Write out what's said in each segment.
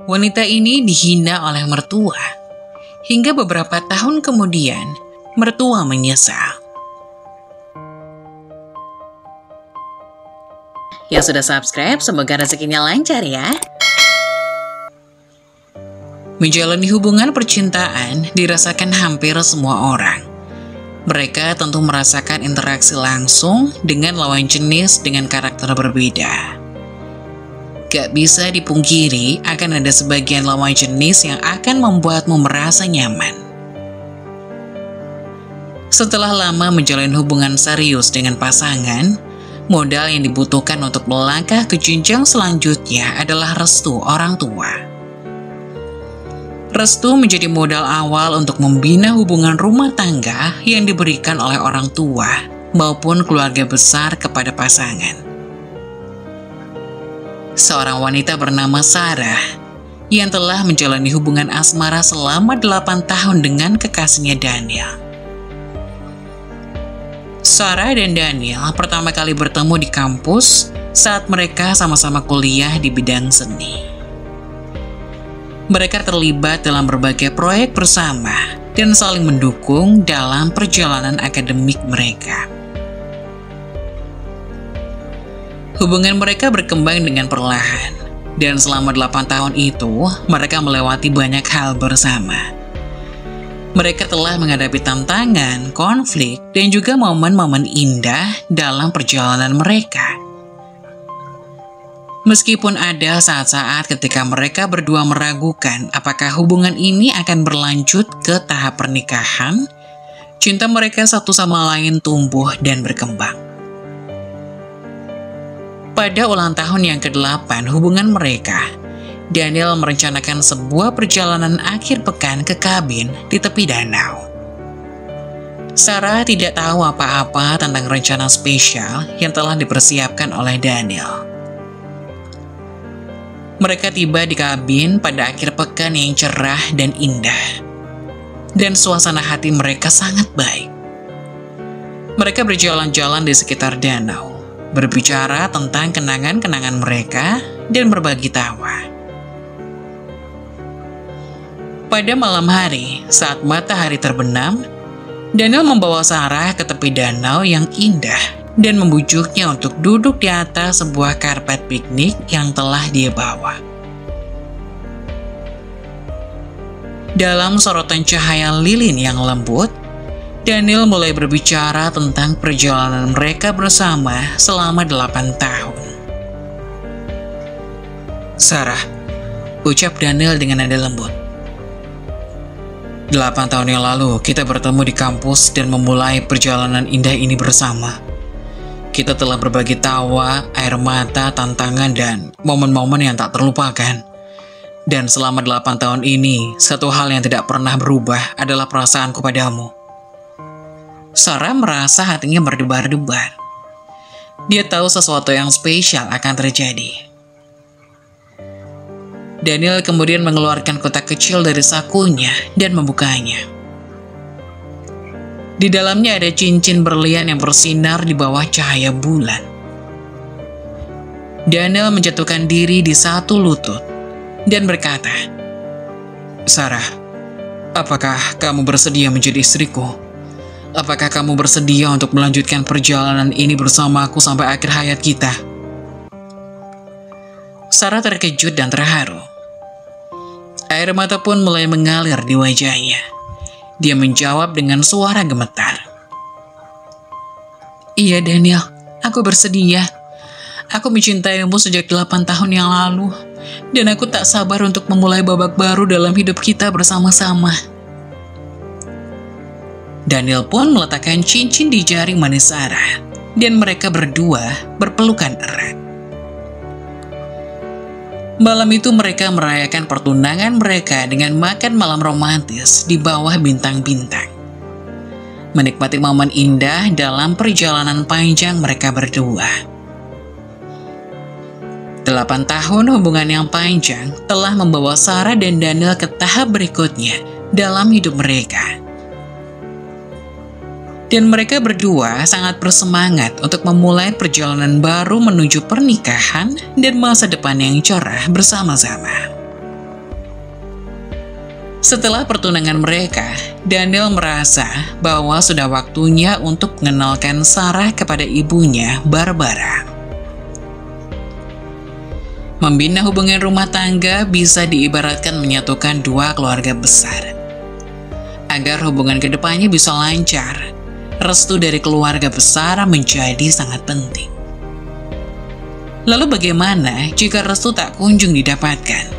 Wanita ini dihina oleh mertua, hingga beberapa tahun kemudian mertua menyesal. Yang sudah subscribe, semoga rezekinya lancar ya. Menjalani hubungan percintaan dirasakan hampir semua orang. Mereka tentu merasakan interaksi langsung dengan lawan jenis dengan karakter berbeda. Gak bisa dipungkiri akan ada sebagian lawan jenis yang akan membuatmu merasa nyaman. Setelah lama menjalin hubungan serius dengan pasangan, modal yang dibutuhkan untuk melangkah ke jenjang selanjutnya adalah restu orang tua. Restu menjadi modal awal untuk membina hubungan rumah tangga yang diberikan oleh orang tua maupun keluarga besar kepada pasangan. Seorang wanita bernama Sarah yang telah menjalani hubungan asmara selama 8 tahun dengan kekasihnya Daniel. Sarah dan Daniel pertama kali bertemu di kampus saat mereka sama-sama kuliah di bidang seni. Mereka terlibat dalam berbagai proyek bersama dan saling mendukung dalam perjalanan akademik mereka. Hubungan mereka berkembang dengan perlahan, dan selama 8 tahun itu, mereka melewati banyak hal bersama. Mereka telah menghadapi tantangan, konflik, dan juga momen-momen indah dalam perjalanan mereka. Meskipun ada saat-saat ketika mereka berdua meragukan apakah hubungan ini akan berlanjut ke tahap pernikahan, cinta mereka satu sama lain tumbuh dan berkembang. Pada ulang tahun yang ke-8 hubungan mereka, Daniel merencanakan sebuah perjalanan akhir pekan ke kabin di tepi danau. Sarah tidak tahu apa-apa tentang rencana spesial yang telah dipersiapkan oleh Daniel. Mereka tiba di kabin pada akhir pekan yang cerah dan indah, dan suasana hati mereka sangat baik. Mereka berjalan-jalan di sekitar danau, berbicara tentang kenangan-kenangan mereka, dan berbagi tawa. Pada malam hari, saat matahari terbenam, Daniel membawa Sarah ke tepi danau yang indah dan membujuknya untuk duduk di atas sebuah karpet piknik yang telah dia bawa. Dalam sorotan cahaya lilin yang lembut, Daniel mulai berbicara tentang perjalanan mereka bersama selama 8 tahun. Sarah, ucap Daniel dengan nada lembut. 8 tahun yang lalu, kita bertemu di kampus dan memulai perjalanan indah ini bersama. Kita telah berbagi tawa, air mata, tantangan, dan momen-momen yang tak terlupakan. Dan selama 8 tahun ini, satu hal yang tidak pernah berubah adalah perasaanku padamu. Sarah merasa hatinya berdebar-debar. Dia tahu sesuatu yang spesial akan terjadi. Daniel kemudian mengeluarkan kotak kecil dari sakunya dan membukanya. Di dalamnya ada cincin berlian yang bersinar di bawah cahaya bulan. Daniel menjatuhkan diri di satu lutut dan berkata, Sarah, apakah kamu bersedia menjadi istriku? Apakah kamu bersedia untuk melanjutkan perjalanan ini bersamaku sampai akhir hayat kita? Sarah terkejut dan terharu. Air mata pun mulai mengalir di wajahnya. Dia menjawab dengan suara gemetar. Iya Daniel, aku bersedia. Aku mencintaimu sejak 8 tahun yang lalu. Dan aku tak sabar untuk memulai babak baru dalam hidup kita bersama-sama. Daniel pun meletakkan cincin di jari manis Sarah, dan mereka berdua berpelukan erat. Malam itu mereka merayakan pertunangan mereka dengan makan malam romantis di bawah bintang-bintang. Menikmati momen indah dalam perjalanan panjang mereka berdua. 8 tahun hubungan yang panjang telah membawa Sarah dan Daniel ke tahap berikutnya dalam hidup mereka. Dan mereka berdua sangat bersemangat untuk memulai perjalanan baru menuju pernikahan dan masa depan yang cerah bersama-sama. Setelah pertunangan mereka, Daniel merasa bahwa sudah waktunya untuk mengenalkan Sarah kepada ibunya, Barbara. Membina hubungan rumah tangga bisa diibaratkan menyatukan dua keluarga besar. Agar hubungan kedepannya bisa lancar, restu dari keluarga besar menjadi sangat penting. Lalu bagaimana jika restu tak kunjung didapatkan?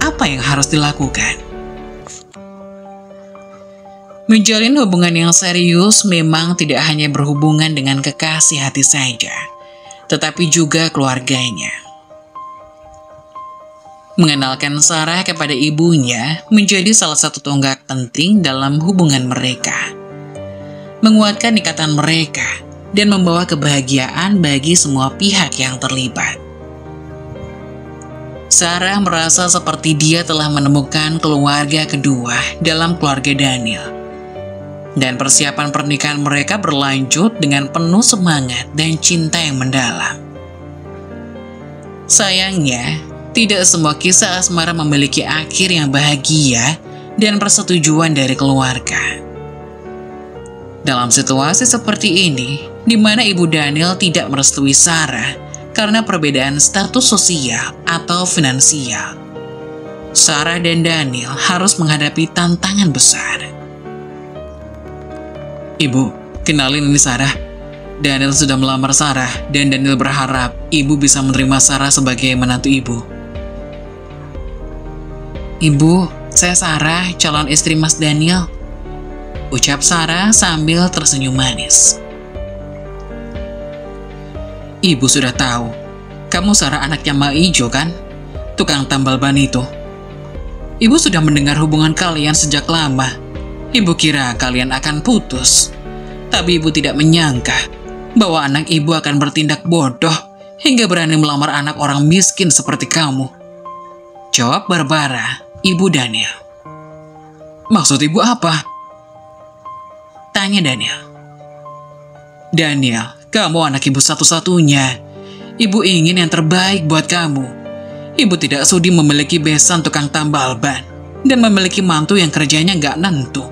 Apa yang harus dilakukan? Menjalin hubungan yang serius memang tidak hanya berhubungan dengan kekasih hati saja, tetapi juga keluarganya. Mengenalkan Sarah kepada ibunya menjadi salah satu tonggak penting dalam hubungan mereka. Menguatkan ikatan mereka dan membawa kebahagiaan bagi semua pihak yang terlibat. Sarah merasa seperti dia telah menemukan keluarga kedua dalam keluarga Daniel. Dan persiapan pernikahan mereka berlanjut dengan penuh semangat dan cinta yang mendalam. Sayangnya, tidak semua kisah asmara memiliki akhir yang bahagia dan persetujuan dari keluarga. Dalam situasi seperti ini, di mana ibu Daniel tidak merestui Sarah karena perbedaan status sosial atau finansial, Sarah dan Daniel harus menghadapi tantangan besar. Ibu, kenalin ini Sarah. Daniel sudah melamar Sarah dan Daniel berharap ibu bisa menerima Sarah sebagai menantu ibu. Ibu, saya Sarah, calon istri Mas Daniel. Ucap Sarah sambil tersenyum manis. Ibu sudah tahu, kamu Sarah anaknya Mak Ijo kan? Tukang tambal ban itu. Ibu sudah mendengar hubungan kalian sejak lama. Ibu kira kalian akan putus, tapi ibu tidak menyangka bahwa anak ibu akan bertindak bodoh hingga berani melamar anak orang miskin seperti kamu. Jawab Barbara, ibu Daniel. Maksud ibu apa? Tanya Daniel. Daniel, kamu anak ibu satu-satunya. Ibu ingin yang terbaik buat kamu. Ibu tidak sudi memiliki besan tukang tambal ban dan memiliki mantu yang kerjanya nggak nentu.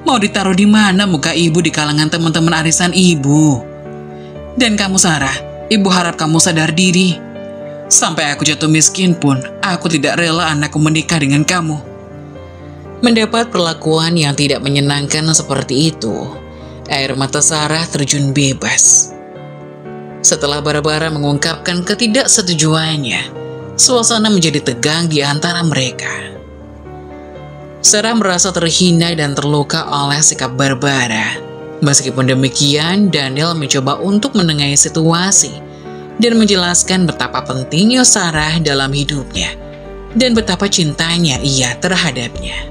Mau ditaruh di mana muka ibu di kalangan teman-teman arisan ibu? Dan kamu Sarah, ibu harap kamu sadar diri. Sampai aku jatuh miskin pun, aku tidak rela anakku menikah dengan kamu. Mendapat perlakuan yang tidak menyenangkan seperti itu, air mata Sarah terjun bebas. Setelah Barbara mengungkapkan ketidaksetujuannya, suasana menjadi tegang di antara mereka. Sarah merasa terhina dan terluka oleh sikap Barbara. Meskipun demikian, Daniel mencoba untuk menengahi situasi dan menjelaskan betapa pentingnya Sarah dalam hidupnya dan betapa cintanya ia terhadapnya.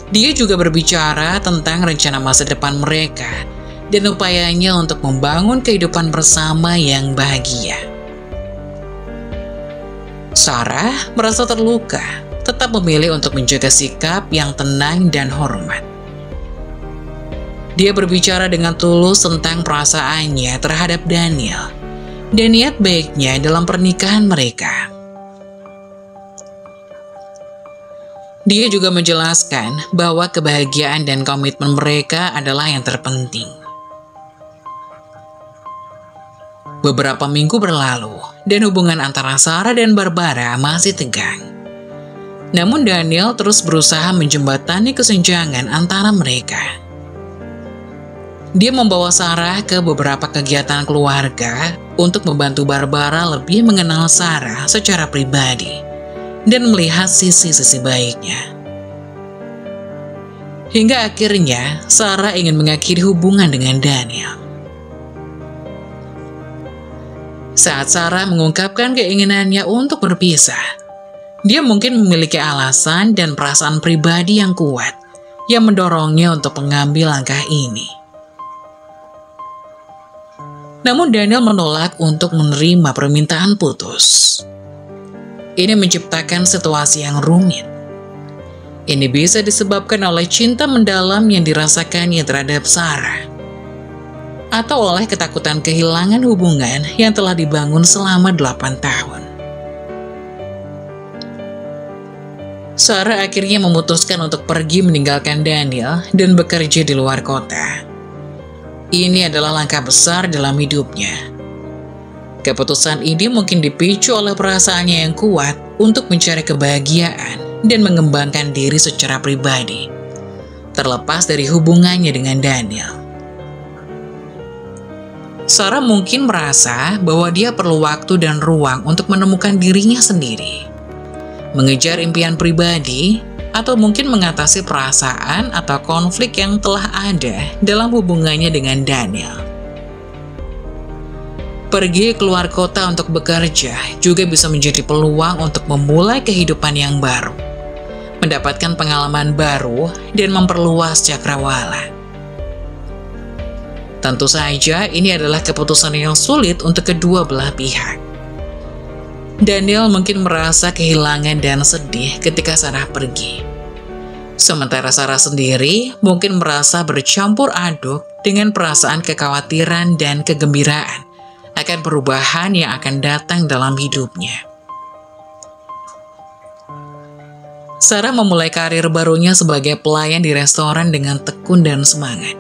Dia juga berbicara tentang rencana masa depan mereka dan upayanya untuk membangun kehidupan bersama yang bahagia. Sarah merasa terluka, tetap memilih untuk menjaga sikap yang tenang dan hormat. Dia berbicara dengan tulus tentang perasaannya terhadap Daniel dan niat baiknya dalam pernikahan mereka. Dia juga menjelaskan bahwa kebahagiaan dan komitmen mereka adalah yang terpenting. Beberapa minggu berlalu, dan hubungan antara Sarah dan Barbara masih tegang. Namun Daniel terus berusaha menjembatani kesenjangan antara mereka. Dia membawa Sarah ke beberapa kegiatan keluarga untuk membantu Barbara lebih mengenal Sarah secara pribadi dan melihat sisi-sisi baiknya. Hingga akhirnya Sarah ingin mengakhiri hubungan dengan Daniel. Saat Sarah mengungkapkan keinginannya untuk berpisah, dia mungkin memiliki alasan dan perasaan pribadi yang kuat yang mendorongnya untuk mengambil langkah ini. Namun Daniel menolak untuk menerima permintaan putus. Ini menciptakan situasi yang rumit. Ini bisa disebabkan oleh cinta mendalam yang dirasakannya terhadap Sarah, atau oleh ketakutan kehilangan hubungan yang telah dibangun selama 8 tahun. Sarah akhirnya memutuskan untuk pergi meninggalkan Daniel dan bekerja di luar kota. Ini adalah langkah besar dalam hidupnya. Keputusan ini mungkin dipicu oleh perasaannya yang kuat untuk mencari kebahagiaan dan mengembangkan diri secara pribadi, terlepas dari hubungannya dengan Daniel. Sarah mungkin merasa bahwa dia perlu waktu dan ruang untuk menemukan dirinya sendiri, mengejar impian pribadi, atau mungkin mengatasi perasaan atau konflik yang telah ada dalam hubungannya dengan Daniel. Pergi keluar kota untuk bekerja juga bisa menjadi peluang untuk memulai kehidupan yang baru, mendapatkan pengalaman baru, dan memperluas cakrawala. Tentu saja ini adalah keputusan yang sulit untuk kedua belah pihak. Daniel mungkin merasa kehilangan dan sedih ketika Sarah pergi. Sementara Sarah sendiri mungkin merasa bercampur aduk dengan perasaan kekhawatiran dan kegembiraan akan perubahan yang akan datang dalam hidupnya. Sarah memulai karir barunya sebagai pelayan di restoran dengan tekun dan semangat.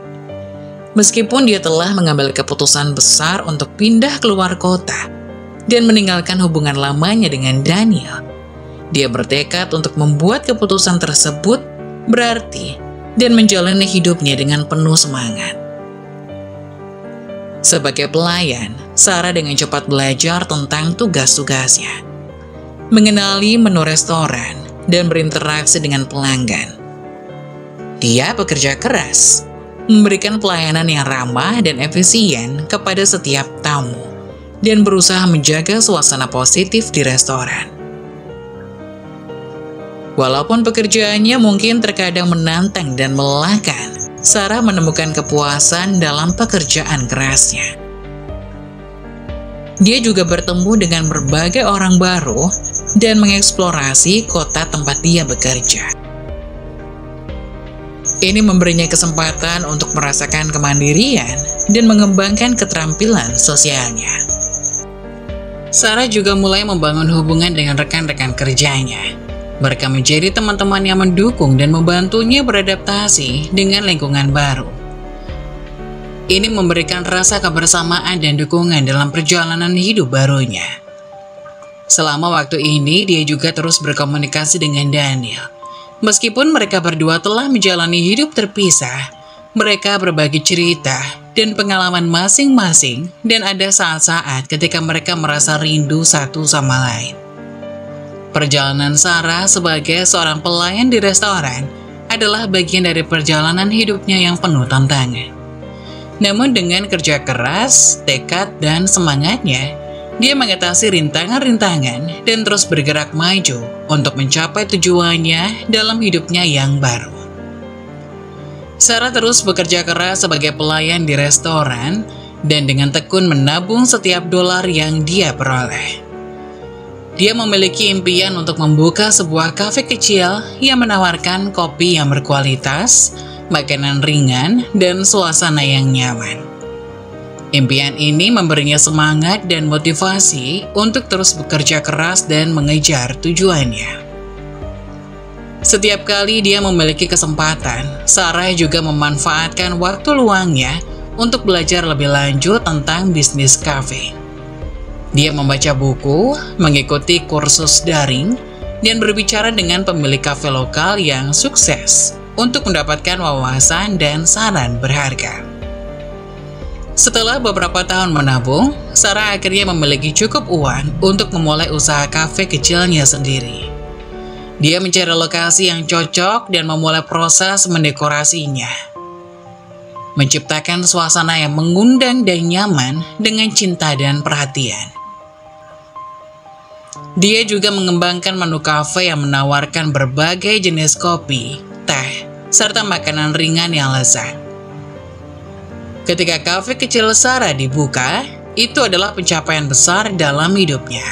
Meskipun dia telah mengambil keputusan besar untuk pindah keluar kota dan meninggalkan hubungan lamanya dengan Daniel, dia bertekad untuk membuat keputusan tersebut berarti dan menjalani hidupnya dengan penuh semangat. Sebagai pelayan, Sarah dengan cepat belajar tentang tugas-tugasnya, mengenali menu restoran, dan berinteraksi dengan pelanggan. Dia bekerja keras, memberikan pelayanan yang ramah dan efisien kepada setiap tamu, dan berusaha menjaga suasana positif di restoran. Walaupun pekerjaannya mungkin terkadang menantang dan melelahkan, Sarah menemukan kepuasan dalam pekerjaan kerasnya. Dia juga bertemu dengan berbagai orang baru dan mengeksplorasi kota tempat dia bekerja. Ini memberinya kesempatan untuk merasakan kemandirian dan mengembangkan keterampilan sosialnya. Sarah juga mulai membangun hubungan dengan rekan-rekan kerjanya. Mereka menjadi teman-teman yang mendukung dan membantunya beradaptasi dengan lingkungan baru. Ini memberikan rasa kebersamaan dan dukungan dalam perjalanan hidup barunya. Selama waktu ini, dia juga terus berkomunikasi dengan Daniel. Meskipun mereka berdua telah menjalani hidup terpisah, mereka berbagi cerita dan pengalaman masing-masing, dan ada saat-saat ketika mereka merasa rindu satu sama lain. Perjalanan Sarah sebagai seorang pelayan di restoran adalah bagian dari perjalanan hidupnya yang penuh tantangan. Namun dengan kerja keras, tekad, dan semangatnya, dia mengatasi rintangan-rintangan dan terus bergerak maju untuk mencapai tujuannya dalam hidupnya yang baru. Sarah terus bekerja keras sebagai pelayan di restoran dan dengan tekun menabung setiap dolar yang dia peroleh. Dia memiliki impian untuk membuka sebuah kafe kecil yang menawarkan kopi yang berkualitas, makanan ringan, dan suasana yang nyaman. Impian ini memberinya semangat dan motivasi untuk terus bekerja keras dan mengejar tujuannya. Setiap kali dia memiliki kesempatan, Sarah juga memanfaatkan waktu luangnya untuk belajar lebih lanjut tentang bisnis kafe. Dia membaca buku, mengikuti kursus daring, dan berbicara dengan pemilik kafe lokal yang sukses untuk mendapatkan wawasan dan saran berharga. Setelah beberapa tahun menabung, Sarah akhirnya memiliki cukup uang untuk memulai usaha kafe kecilnya sendiri. Dia mencari lokasi yang cocok dan memulai proses mendekorasinya, menciptakan suasana yang mengundang dan nyaman dengan cinta dan perhatian. Dia juga mengembangkan menu kafe yang menawarkan berbagai jenis kopi, teh, serta makanan ringan yang lezat. Ketika kafe kecil Sarah dibuka, itu adalah pencapaian besar dalam hidupnya.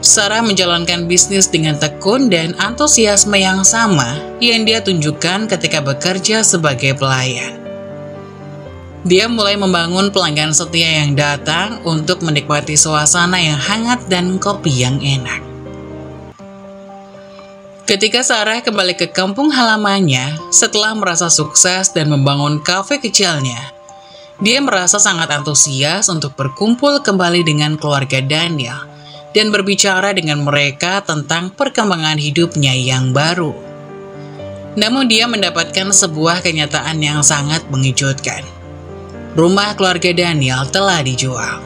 Sarah menjalankan bisnis dengan tekun dan antusiasme yang sama yang dia tunjukkan ketika bekerja sebagai pelayan. Dia mulai membangun pelanggan setia yang datang untuk menikmati suasana yang hangat dan kopi yang enak. Ketika Sarah kembali ke kampung halamannya setelah merasa sukses dan membangun kafe kecilnya, dia merasa sangat antusias untuk berkumpul kembali dengan keluarga Daniel dan berbicara dengan mereka tentang perkembangan hidupnya yang baru. Namun dia mendapatkan sebuah kenyataan yang sangat mengejutkan. Rumah keluarga Daniel telah dijual.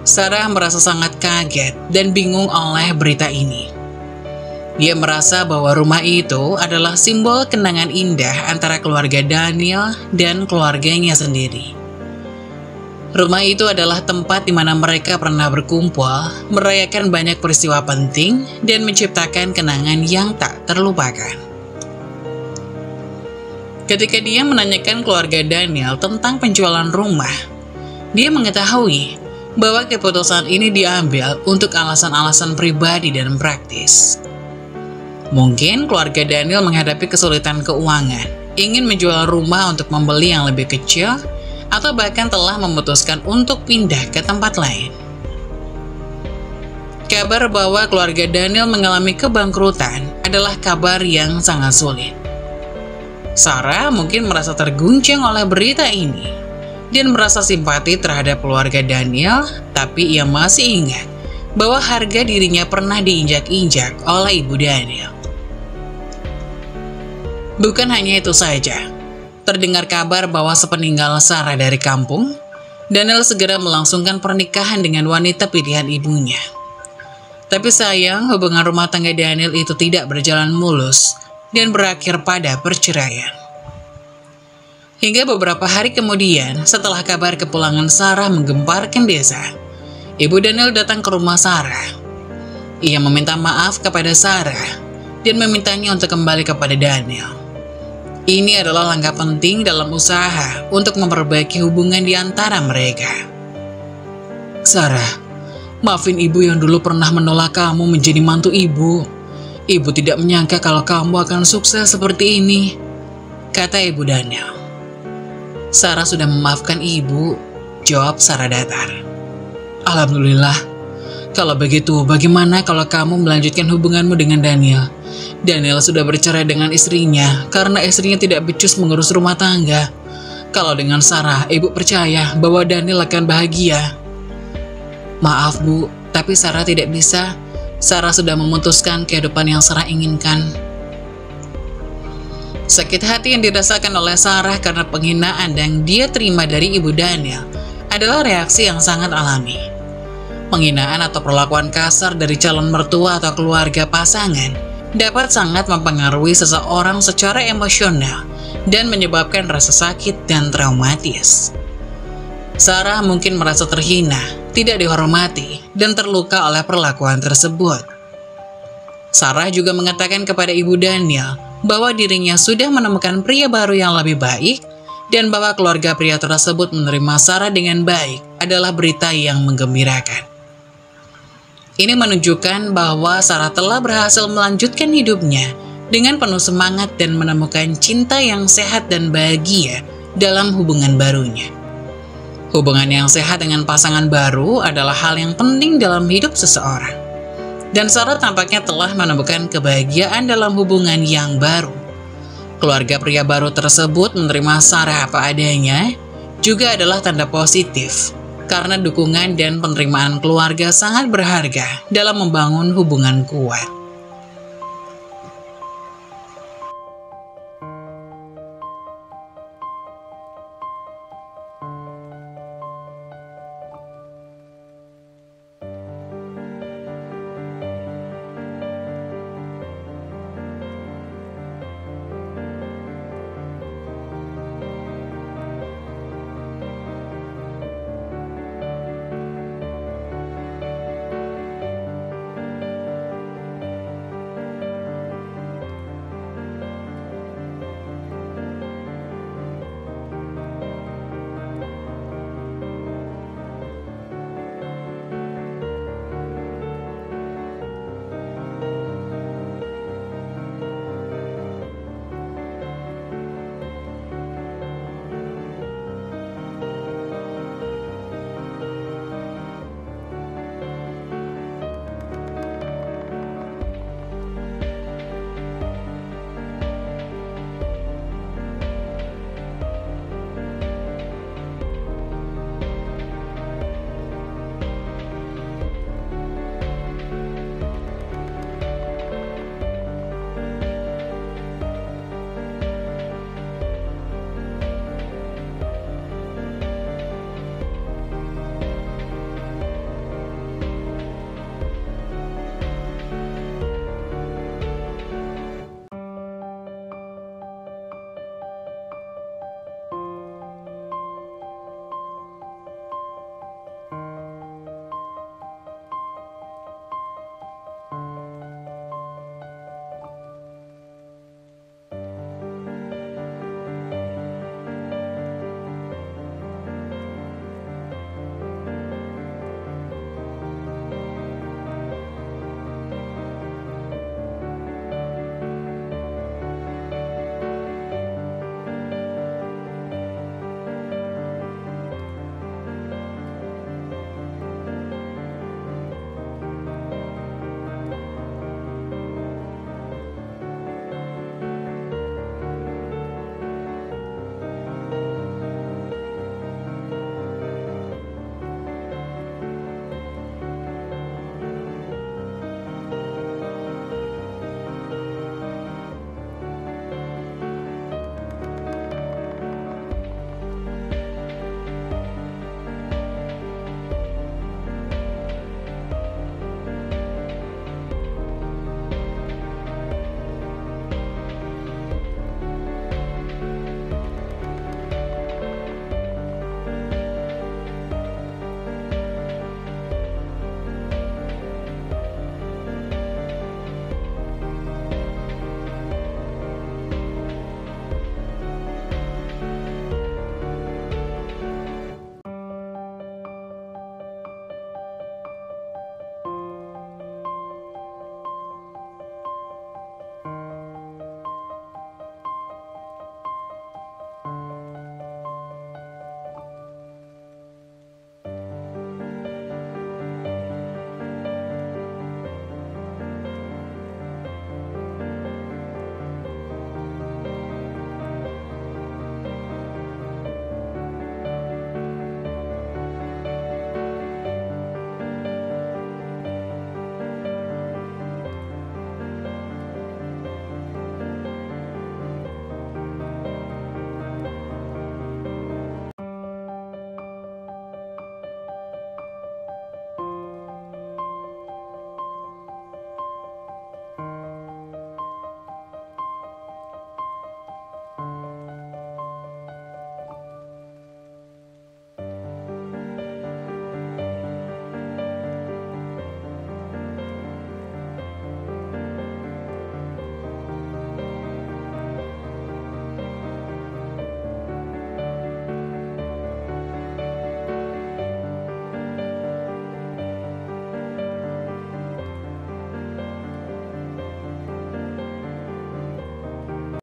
Sarah merasa sangat kaget dan bingung oleh berita ini. Dia merasa bahwa rumah itu adalah simbol kenangan indah antara keluarga Daniel dan keluarganya sendiri. Rumah itu adalah tempat di mana mereka pernah berkumpul, merayakan banyak peristiwa penting, dan menciptakan kenangan yang tak terlupakan. Ketika dia menanyakan keluarga Daniel tentang penjualan rumah, dia mengetahui bahwa keputusan ini diambil untuk alasan-alasan pribadi dan praktis. Mungkin keluarga Daniel menghadapi kesulitan keuangan, ingin menjual rumah untuk membeli yang lebih kecil, atau bahkan telah memutuskan untuk pindah ke tempat lain. Kabar bahwa keluarga Daniel mengalami kebangkrutan adalah kabar yang sangat sulit. Sarah mungkin merasa terguncang oleh berita ini, dan merasa simpati terhadap keluarga Daniel, tapi ia masih ingat bahwa harga dirinya pernah diinjak-injak oleh ibu Daniel. Bukan hanya itu saja, terdengar kabar bahwa sepeninggal Sarah dari kampung, Daniel segera melangsungkan pernikahan dengan wanita pilihan ibunya. Tapi sayang, hubungan rumah tangga Daniel itu tidak berjalan mulus dan berakhir pada perceraian. Hingga beberapa hari kemudian, setelah kabar kepulangan Sarah menggemparkan desa, ibu Daniel datang ke rumah Sarah. Ia meminta maaf kepada Sarah dan memintanya untuk kembali kepada Daniel. Ini adalah langkah penting dalam usaha untuk memperbaiki hubungan di antara mereka. Sarah, maafin ibu yang dulu pernah menolak kamu menjadi mantu ibu. Ibu tidak menyangka kalau kamu akan sukses seperti ini, kata ibu Daniel. Sarah sudah memaafkan ibu, jawab Sarah datar. Alhamdulillah. Kalau begitu, bagaimana kalau kamu melanjutkan hubunganmu dengan Daniel? Daniel sudah bercerai dengan istrinya karena istrinya tidak becus mengurus rumah tangga. Kalau dengan Sarah, ibu percaya bahwa Daniel akan bahagia. Maaf bu, tapi Sarah tidak bisa. Sarah sudah memutuskan kehidupan yang Sarah inginkan. Sakit hati yang dirasakan oleh Sarah karena penghinaan yang dia terima dari ibu Daniel adalah reaksi yang sangat alami. Penghinaan atau perlakuan kasar dari calon mertua atau keluarga pasangan dapat sangat mempengaruhi seseorang secara emosional dan menyebabkan rasa sakit dan traumatis. Sarah mungkin merasa terhina, tidak dihormati, dan terluka oleh perlakuan tersebut. Sarah juga mengatakan kepada ibu Daniel bahwa dirinya sudah menemukan pria baru yang lebih baik dan bahwa keluarga pria tersebut menerima Sarah dengan baik adalah berita yang menggembirakan. Ini menunjukkan bahwa Sarah telah berhasil melanjutkan hidupnya dengan penuh semangat dan menemukan cinta yang sehat dan bahagia dalam hubungan barunya. Hubungan yang sehat dengan pasangan baru adalah hal yang penting dalam hidup seseorang. Dan Sarah tampaknya telah menemukan kebahagiaan dalam hubungan yang baru. Keluarga pria baru tersebut menerima Sarah apa adanya juga adalah tanda positif, karena dukungan dan penerimaan keluarga sangat berharga dalam membangun hubungan kuat.